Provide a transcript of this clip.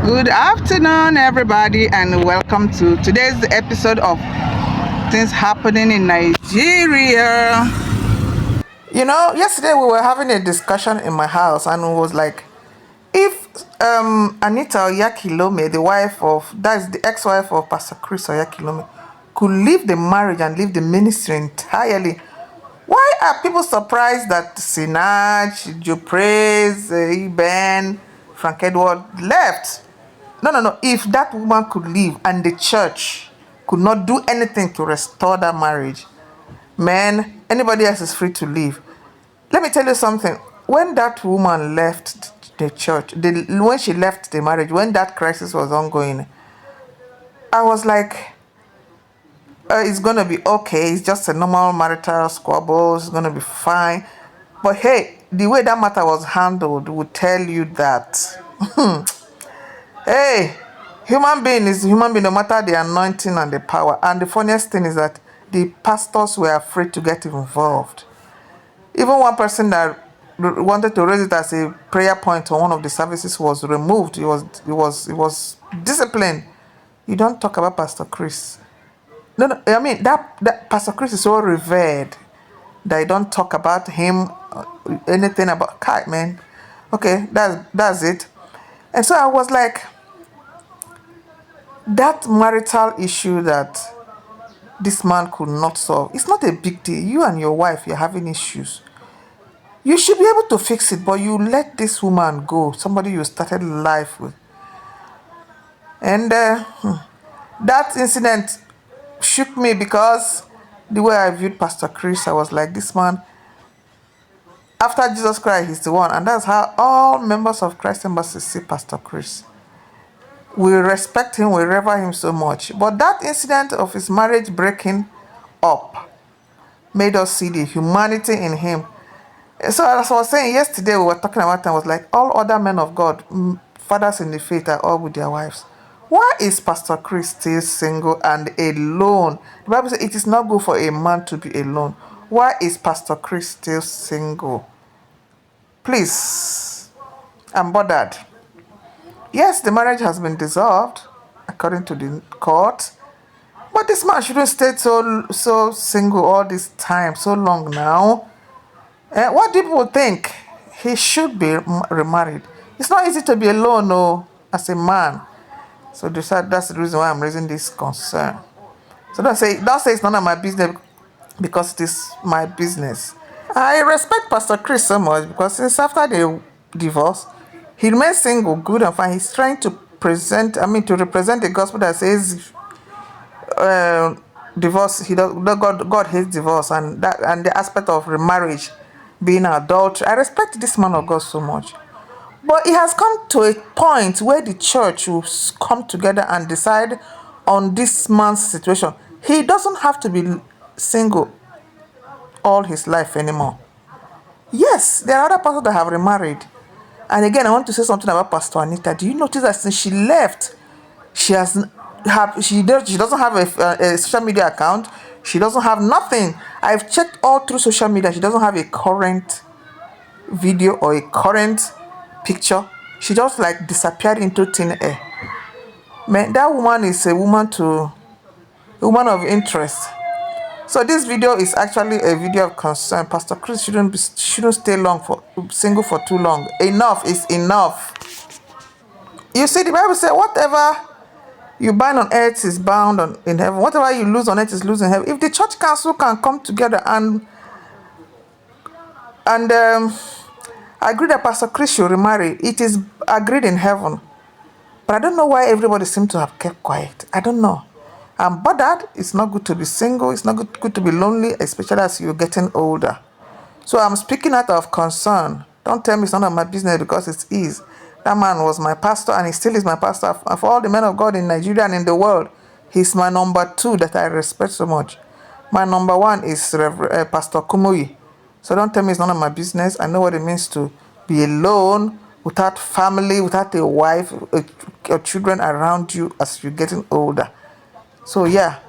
Good afternoon, everybody, and welcome to today's episode of Things Happening in Nigeria. Yesterday we were having a discussion in my house, and it was like, if Anita Oyakilome, that's the ex-wife of Pastor Chris Oyakilome, could leave the marriage and leave the ministry entirely, why are people surprised that Sinach, Joe Praise, Iben, Frank Edward left? No. If that woman could leave and the church could not do anything to restore that marriage, man, anybody else is free to leave. Let me tell you something. When that woman left the church, when she left the marriage, when that crisis was ongoing, I was like, it's going to be okay. It's just a normal marital squabble. It's going to be fine. But hey, the way that matter was handled would tell you that, hey, human being is human being, no matter the anointing and the power. And the funniest thing is that the pastors were afraid to get involved. Even one person that wanted to raise it as a prayer point on one of the services was removed. It was disciplined. You don't talk about Pastor Chris. No. I mean that Pastor Chris is so revered that you don't talk about him, anything about Kai, man. Okay, that's it. And so I was like, that marital issue that this man could not solve, it's not a big deal. You and your wife, you're having issues. You should be able to fix it, but you let this woman go, somebody you started life with. And that incident shook me, because the way I viewed Pastor Chris, I was like, this man, after Jesus Christ, he's the one. And that's how all members of Christ Embassy see Pastor Chris. We respect him, we revere him so much. But that incident of his marriage breaking up made us see the humanity in him. So as I was saying yesterday, we were talking about it, I was like, all other men of God, fathers in the faith, are all with their wives. Why is Pastor Chris still single and alone? The Bible says it is not good for a man to be alone. Why is Pastor Chris still single? Please, I'm bothered. Yes, the marriage has been dissolved according to the court, but this man shouldn't stay so single all this time, so long now. What do people think? He should be remarried. It's not easy to be alone, no, as a man. So that's the reason why I'm raising this concern. So don't say it's none of my business, because it is my business. I respect Pastor Chris so much, because since after the divorce, he remains single, good and fine. He's trying to represent the gospel that says divorce. God hates divorce, and the aspect of remarriage being adultery. I respect this man of God so much. But it has come to a point where the church will come together and decide on this man's situation. He doesn't have to be single all his life anymore. Yes, there are other pastors that have remarried. And again, I want to say something about Pastor Anita. Do you notice that since she left, she doesn't have a social media account. She doesn't have nothing. I've checked all through social media. She doesn't have a current video or a current picture. She just like disappeared into thin air. Man, that woman is a woman of interest. So this video is actually a video of concern. Pastor Chris shouldn't stay single for too long. Enough is enough. You see, the Bible says, whatever you bind on earth is bound in heaven. Whatever you lose on earth is loose in heaven. If the church council can come together and agree that Pastor Chris should remarry, it is agreed in heaven. But I don't know why everybody seems to have kept quiet. I don't know. I'm bothered. It's not good to be single. It's not good to be lonely, especially as you're getting older. So I'm speaking out of concern. Don't tell me it's none of my business, because it is. That man was my pastor, and he still is my pastor. For all the men of God in Nigeria and in the world, he's my number 2 that I respect so much. My number 1 is Pastor Kumuyi. So don't tell me it's none of my business. I know what it means to be alone, without family, without a wife, or children around you as you're getting older. So yeah.